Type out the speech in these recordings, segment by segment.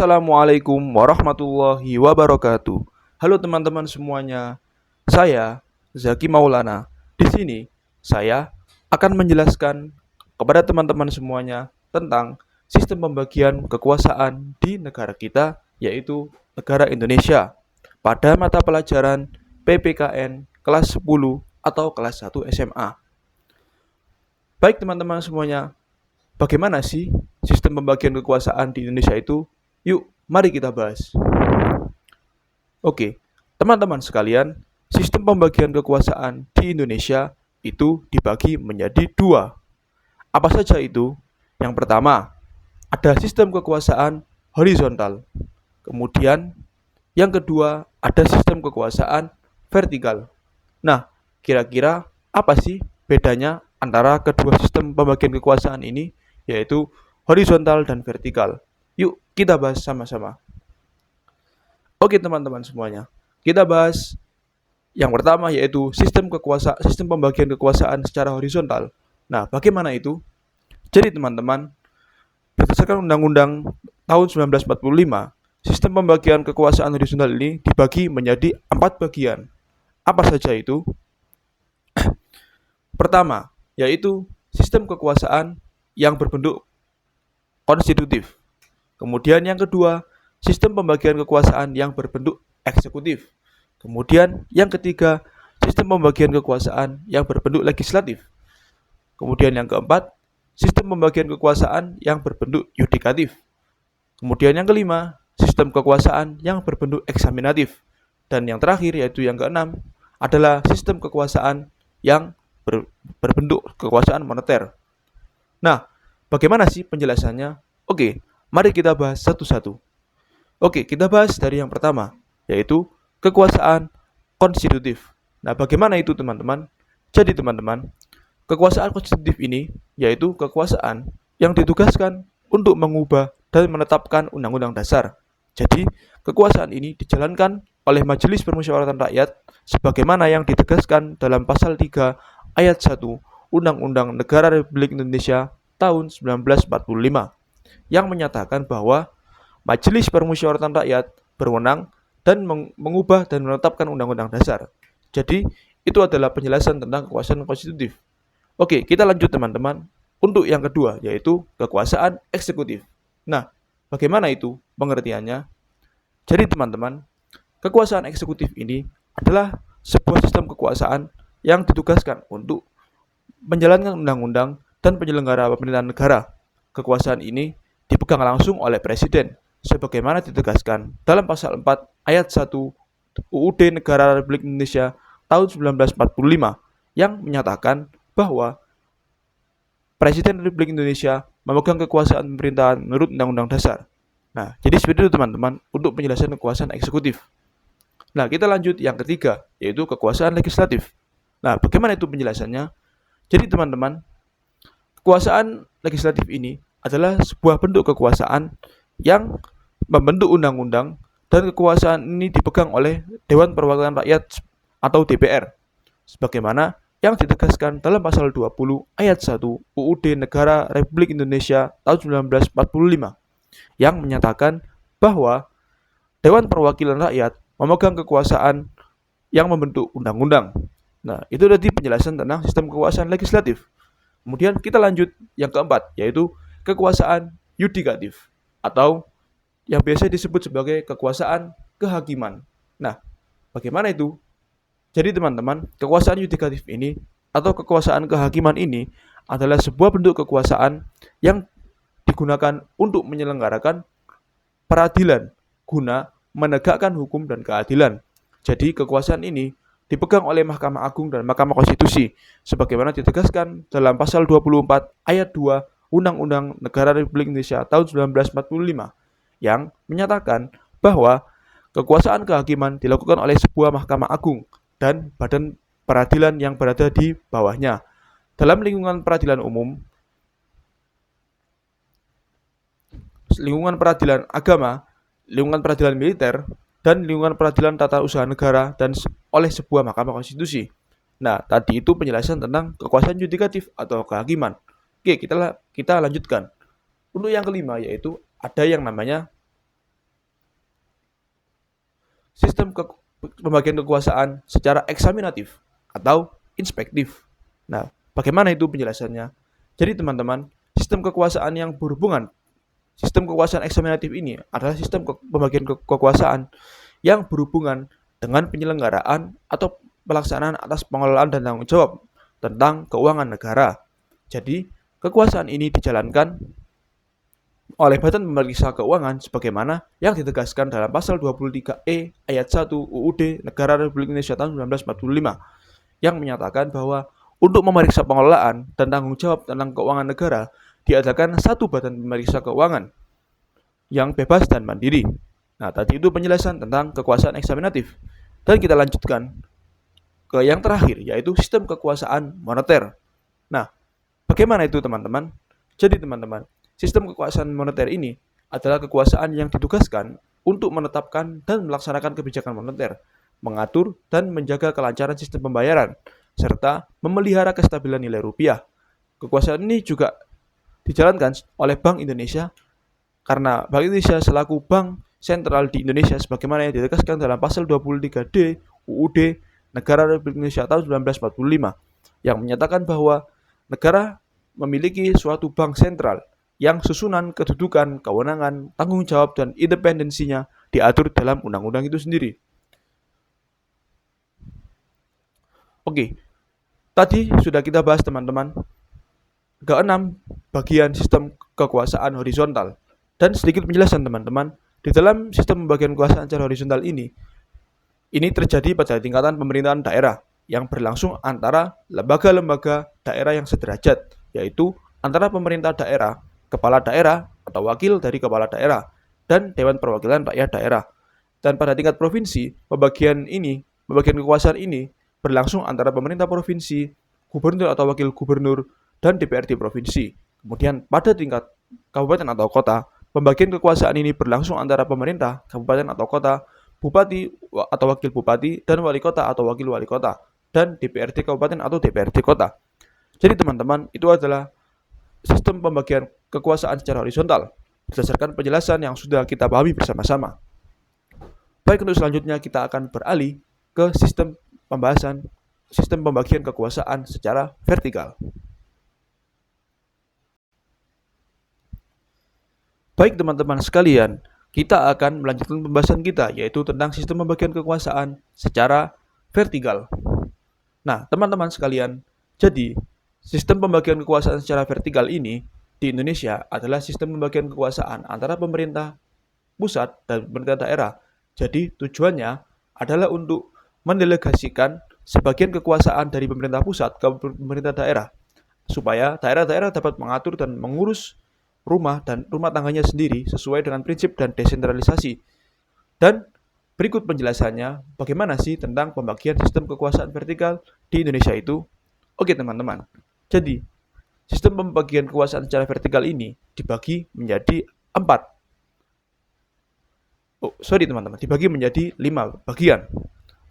Assalamualaikum warahmatullahi wabarakatuh. Halo teman-teman semuanya. Saya Zaki Maulana. Di sini saya akan menjelaskan kepada teman-teman semuanya tentang sistem pembagian kekuasaan di negara kita, yaitu negara Indonesia, pada mata pelajaran PPKN kelas 10 atau kelas 1 SMA. Baik teman-teman semuanya, bagaimana sih sistem pembagian kekuasaan di Indonesia itu? Yuk, mari kita bahas. Oke, teman-teman sekalian, sistem pembagian kekuasaan di Indonesia itu dibagi menjadi dua. Apa saja itu? Yang pertama, ada sistem kekuasaan horizontal. Kemudian, yang kedua, ada sistem kekuasaan vertikal. Nah, kira-kira apa sih bedanya antara kedua sistem pembagian kekuasaan ini, yaitu horizontal dan vertikal? Yuk, kita bahas sama-sama. Oke teman-teman semuanya, kita bahas yang pertama yaitu sistem pembagian kekuasaan secara horizontal. Nah, bagaimana itu? Jadi teman-teman, berdasarkan Undang-Undang tahun 1945, sistem pembagian kekuasaan horizontal ini dibagi menjadi 4 bagian. Apa saja itu? Pertama, yaitu sistem kekuasaan yang berbentuk konstitutif. Kemudian yang kedua, sistem pembagian kekuasaan yang berbentuk eksekutif. Kemudian yang ketiga, sistem pembagian kekuasaan yang berbentuk legislatif. Kemudian yang keempat, sistem pembagian kekuasaan yang berbentuk yudikatif. Kemudian yang kelima, sistem kekuasaan yang berbentuk eksaminatif. Dan yang terakhir yaitu yang keenam adalah sistem kekuasaan yang berbentuk kekuasaan moneter. Nah, bagaimana sih penjelasannya? Oke, mari kita bahas satu-satu. Oke, kita bahas dari yang pertama, yaitu kekuasaan konstitutif. Nah, bagaimana itu teman-teman? Jadi teman-teman, kekuasaan konstitutif ini yaitu kekuasaan yang ditugaskan untuk mengubah dan menetapkan undang-undang dasar. Jadi, kekuasaan ini dijalankan oleh Majelis Permusyawaratan Rakyat sebagaimana yang ditegaskan dalam pasal 3 ayat 1 Undang-Undang Negara Republik Indonesia tahun 1945 yang menyatakan bahwa Majelis Permusyawaratan Rakyat berwenang dan mengubah dan menetapkan undang-undang dasar. Jadi, itu adalah penjelasan tentang kekuasaan konstitutif. Oke, kita lanjut teman-teman. Untuk yang kedua, yaitu kekuasaan eksekutif. Nah, bagaimana itu pengertiannya? Jadi teman-teman, kekuasaan eksekutif ini adalah sebuah sistem kekuasaan yang ditugaskan untuk menjalankan undang-undang dan penyelenggara pemerintahan negara. Kekuasaan ini dipegang langsung oleh Presiden, sebagaimana ditegaskan dalam pasal 4 ayat 1 UUD Negara Republik Indonesia tahun 1945 yang menyatakan bahwa Presiden Republik Indonesia memegang kekuasaan pemerintahan menurut Undang-Undang Dasar. Nah, jadi seperti itu teman-teman untuk penjelasan kekuasaan eksekutif. Nah, kita lanjut yang ketiga, yaitu kekuasaan legislatif. Nah, bagaimana itu penjelasannya? Jadi teman-teman, kekuasaan legislatif ini adalah sebuah bentuk kekuasaan yang membentuk undang-undang dan kekuasaan ini dipegang oleh Dewan Perwakilan Rakyat atau DPR sebagaimana yang ditegaskan dalam pasal 20 ayat 1 UUD Negara Republik Indonesia tahun 1945 yang menyatakan bahwa Dewan Perwakilan Rakyat memegang kekuasaan yang membentuk undang-undang. Nah, itu tadi penjelasan tentang sistem kekuasaan legislatif. Kemudian kita lanjut yang keempat, yaitu kekuasaan yudikatif atau yang biasa disebut sebagai kekuasaan kehakiman. Nah, bagaimana itu? Jadi teman-teman, kekuasaan yudikatif ini atau kekuasaan kehakiman ini adalah sebuah bentuk kekuasaan yang digunakan untuk menyelenggarakan peradilan guna menegakkan hukum dan keadilan. Jadi kekuasaan ini dipegang oleh Mahkamah Agung dan Mahkamah Konstitusi sebagaimana ditegaskan dalam pasal 24 ayat 2 Undang-Undang Negara Republik Indonesia tahun 1945 yang menyatakan bahwa kekuasaan kehakiman dilakukan oleh sebuah Mahkamah Agung dan badan peradilan yang berada di bawahnya. Dalam lingkungan peradilan umum, lingkungan peradilan agama, lingkungan peradilan militer, dan lingkungan peradilan tata usaha negara dan oleh sebuah Mahkamah Konstitusi. Nah, tadi itu penjelasan tentang kekuasaan yudikatif atau kehakiman. Oke, kita lanjutkan. Untuk yang kelima yaitu ada yang namanya sistem pembagian kekuasaan secara eksaminatif atau inspektif. Nah, bagaimana itu penjelasannya? Jadi teman-teman, sistem kekuasaan eksaminatif ini adalah sistem pembagian kekuasaan yang berhubungan dengan penyelenggaraan atau pelaksanaan atas pengelolaan dan tanggung jawab tentang keuangan negara. Jadi, kekuasaan ini dijalankan oleh Badan Pemeriksa Keuangan sebagaimana yang ditegaskan dalam pasal 23E ayat 1 UUD Negara Republik Indonesia tahun 1945 yang menyatakan bahwa untuk memeriksa pengelolaan dan tanggung jawab tentang keuangan negara diadakan satu badan pemeriksa keuangan yang bebas dan mandiri. Nah, tadi itu penjelasan tentang kekuasaan eksaminatif. Dan kita lanjutkan ke yang terakhir, yaitu sistem kekuasaan moneter. Nah, bagaimana itu teman-teman? Jadi teman-teman, sistem kekuasaan moneter ini adalah kekuasaan yang ditugaskan untuk menetapkan dan melaksanakan kebijakan moneter, mengatur dan menjaga kelancaran sistem pembayaran, serta memelihara kestabilan nilai rupiah. Kekuasaan ini juga dijalankan oleh Bank Indonesia karena Bank Indonesia selaku bank sentral di Indonesia sebagaimana yang ditegaskan dalam pasal 23D UUD Negara Republik Indonesia tahun 1945 yang menyatakan bahwa negara memiliki suatu bank sentral yang susunan kedudukan, kewenangan, tanggung jawab, dan independensinya diatur dalam undang-undang itu sendiri. Oke, tadi sudah kita bahas teman-teman keenam bagian sistem kekuasaan horizontal. Dan sedikit penjelasan teman-teman, di dalam sistem pembagian kekuasaan secara horizontal ini terjadi pada tingkatan pemerintahan daerah yang berlangsung antara lembaga-lembaga daerah yang sederajat, yaitu antara pemerintah daerah, kepala daerah atau wakil dari kepala daerah, dan Dewan Perwakilan Rakyat Daerah. Dan pada tingkat provinsi, pembagian kekuasaan ini berlangsung antara pemerintah provinsi, gubernur atau wakil gubernur, dan DPRD provinsi. Kemudian pada tingkat kabupaten atau kota, pembagian kekuasaan ini berlangsung antara pemerintah, kabupaten atau kota, bupati atau wakil bupati, dan wali kota atau wakil wali kota, dan DPRD kabupaten atau DPRD kota. Jadi teman-teman, itu adalah sistem pembagian kekuasaan secara horizontal berdasarkan penjelasan yang sudah kita pahami bersama-sama. Baik, untuk selanjutnya kita akan beralih ke sistem pembagian kekuasaan secara vertikal. Baik teman-teman sekalian, kita akan melanjutkan pembahasan kita, yaitu tentang sistem pembagian kekuasaan secara vertikal. Nah, teman-teman sekalian, jadi sistem pembagian kekuasaan secara vertikal ini di Indonesia adalah sistem pembagian kekuasaan antara pemerintah pusat dan pemerintah daerah. Jadi tujuannya adalah untuk mendelegasikan sebagian kekuasaan dari pemerintah pusat ke pemerintah daerah, supaya daerah-daerah dapat mengatur dan mengurus rumah tangganya sendiri sesuai dengan prinsip dan desentralisasi. Dan berikut penjelasannya bagaimana sih tentang pembagian sistem kekuasaan vertikal di Indonesia itu. Oke teman-teman, jadi sistem pembagian kekuasaan secara vertikal ini dibagi menjadi dibagi menjadi 5 bagian.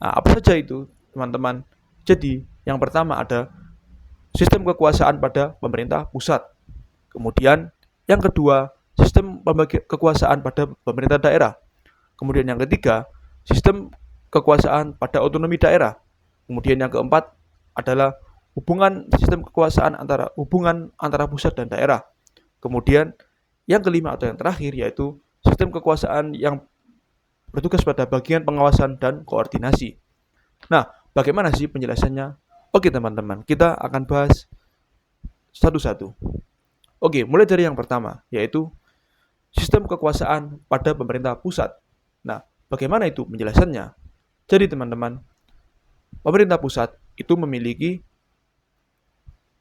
Nah, apa saja itu teman-teman? Jadi yang pertama ada sistem kekuasaan pada pemerintah pusat. Kemudian yang kedua, sistem pembagian kekuasaan pada pemerintah daerah. Kemudian yang ketiga, sistem kekuasaan pada otonomi daerah. Kemudian yang keempat adalah sistem kekuasaan antara pusat dan daerah. Kemudian yang kelima atau yang terakhir yaitu sistem kekuasaan yang bertugas pada bagian pengawasan dan koordinasi. Nah, bagaimana sih penjelasannya? Oke teman-teman, kita akan bahas satu-satu. Oke, mulai dari yang pertama, yaitu sistem kekuasaan pada pemerintah pusat. Nah, bagaimana itu penjelasannya? Jadi teman-teman, pemerintah pusat itu memiliki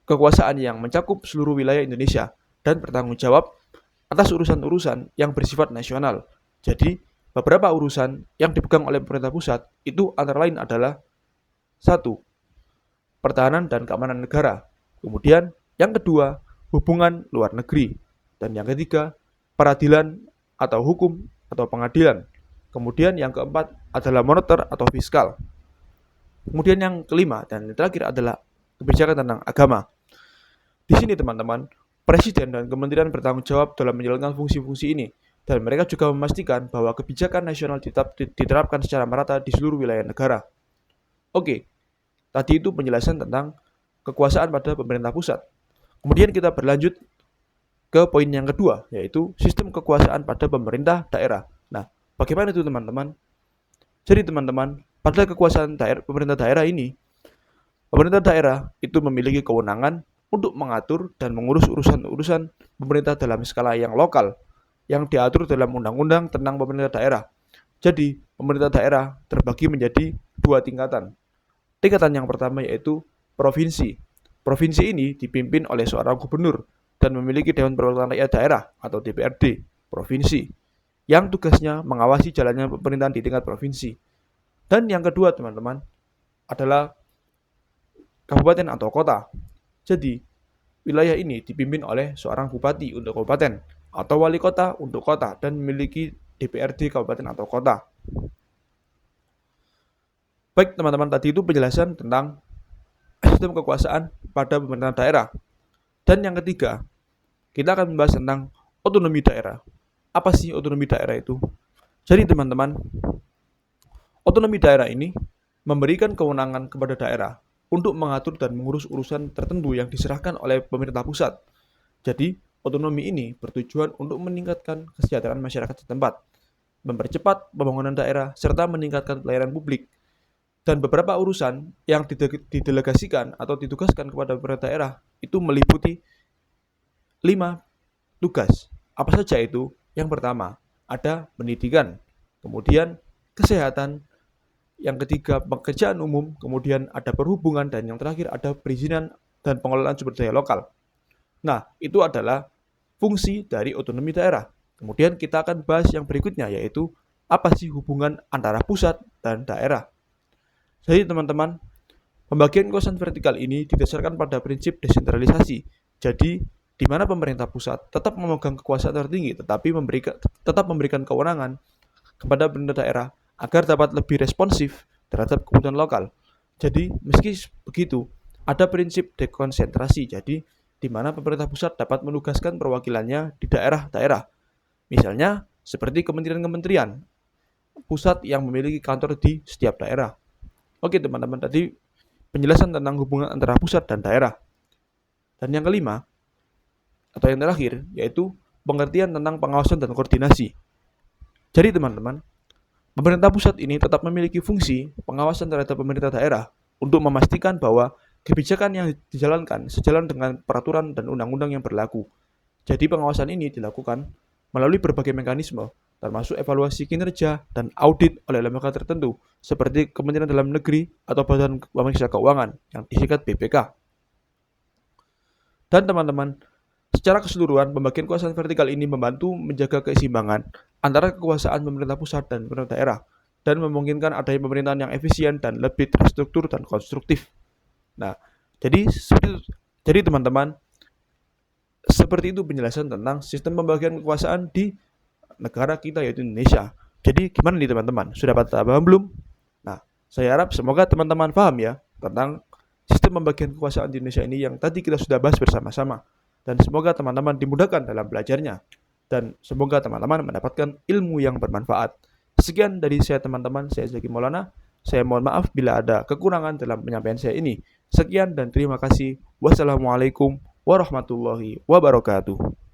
kekuasaan yang mencakup seluruh wilayah Indonesia dan bertanggung jawab atas urusan-urusan yang bersifat nasional. Jadi, beberapa urusan yang dipegang oleh pemerintah pusat itu antara lain adalah 1. Pertahanan dan keamanan negara. Kemudian, yang kedua, hubungan luar negeri. Dan yang ketiga, peradilan atau hukum atau pengadilan. Kemudian yang keempat adalah moneter atau fiskal. Kemudian yang kelima dan yang terakhir adalah kebijakan tentang agama. Di sini teman-teman, presiden dan kementerian bertanggung jawab dalam menjalankan fungsi-fungsi ini. Dan mereka juga memastikan bahwa kebijakan nasional diterapkan secara merata di seluruh wilayah negara. Oke, tadi itu penjelasan tentang kekuasaan pada pemerintah pusat. Kemudian kita berlanjut ke poin yang kedua, yaitu sistem kekuasaan pada pemerintah daerah. Nah, bagaimana itu teman-teman? Jadi teman-teman, pada kekuasaan pemerintah daerah ini, pemerintah daerah itu memiliki kewenangan untuk mengatur dan mengurus urusan-urusan pemerintah dalam skala yang lokal, yang diatur dalam undang-undang tentang pemerintah daerah. Jadi, pemerintah daerah terbagi menjadi dua tingkatan. Tingkatan yang pertama yaitu provinsi. Provinsi ini dipimpin oleh seorang gubernur dan memiliki Dewan Perwakilan Rakyat Daerah atau DPRD provinsi yang tugasnya mengawasi jalannya pemerintahan di tingkat provinsi. Dan yang kedua teman-teman adalah kabupaten atau kota. Jadi wilayah ini dipimpin oleh seorang bupati untuk kabupaten atau wali kota untuk kota dan memiliki DPRD kabupaten atau kota. Baik teman-teman, tadi itu penjelasan tentang sistem kekuasaan pada pemerintahan daerah. Dan yang ketiga, kita akan membahas tentang otonomi daerah. Apa sih otonomi daerah itu? Jadi teman-teman, otonomi daerah ini memberikan kewenangan kepada daerah untuk mengatur dan mengurus urusan tertentu yang diserahkan oleh pemerintah pusat. Jadi, otonomi ini bertujuan untuk meningkatkan kesejahteraan masyarakat setempat, mempercepat pembangunan daerah, serta meningkatkan pelayanan publik. Dan beberapa urusan yang didelegasikan atau ditugaskan kepada pemerintah daerah itu meliputi 5 tugas. Apa saja itu? Yang pertama, ada pendidikan, kemudian kesehatan, yang ketiga pekerjaan umum, kemudian ada perhubungan, dan yang terakhir ada perizinan dan pengelolaan sumber daya lokal. Nah, itu adalah fungsi dari otonomi daerah. Kemudian kita akan bahas yang berikutnya, yaitu apa sih hubungan antara pusat dan daerah. Jadi teman-teman, pembagian kekuasaan vertikal ini didasarkan pada prinsip desentralisasi. Jadi, di mana pemerintah pusat tetap memegang kekuasaan tertinggi, tetapi tetap memberikan kewenangan kepada pemerintah daerah agar dapat lebih responsif terhadap kebutuhan lokal. Jadi, meski begitu, ada prinsip dekonsentrasi. Jadi, di mana pemerintah pusat dapat menugaskan perwakilannya di daerah-daerah. Misalnya, seperti kementerian-kementerian pusat yang memiliki kantor di setiap daerah. Oke teman-teman, tadi penjelasan tentang hubungan antara pusat dan daerah. Dan yang kelima, atau yang terakhir, yaitu pengertian tentang pengawasan dan koordinasi. Jadi teman-teman, pemerintah pusat ini tetap memiliki fungsi pengawasan terhadap pemerintah daerah untuk memastikan bahwa kebijakan yang dijalankan sejalan dengan peraturan dan undang-undang yang berlaku. Jadi pengawasan ini dilakukan melalui berbagai mekanisme, termasuk evaluasi kinerja dan audit oleh lembaga tertentu, seperti Kementerian Dalam Negeri atau Badan Pemeriksa Keuangan, yang disingkat BPK. Dan teman-teman, secara keseluruhan, pembagian kekuasaan vertikal ini membantu menjaga keseimbangan antara kekuasaan pemerintah pusat dan pemerintah daerah, dan memungkinkan adanya pemerintahan yang efisien dan lebih terstruktur dan konstruktif. Nah, jadi teman-teman, seperti itu penjelasan tentang sistem pembagian kekuasaan di negara kita yaitu Indonesia. Jadi gimana nih teman-teman? Sudah pada paham belum? Nah, saya harap semoga teman-teman paham ya tentang sistem pembagian kekuasaan di Indonesia ini yang tadi kita sudah bahas bersama-sama. Dan semoga teman-teman dimudahkan dalam belajarnya. Dan semoga teman-teman mendapatkan ilmu yang bermanfaat. Sekian dari saya teman-teman, saya Zaki Maulana. Saya mohon maaf bila ada kekurangan dalam penyampaian saya ini. Sekian dan terima kasih. Wassalamualaikum warahmatullahi wabarakatuh.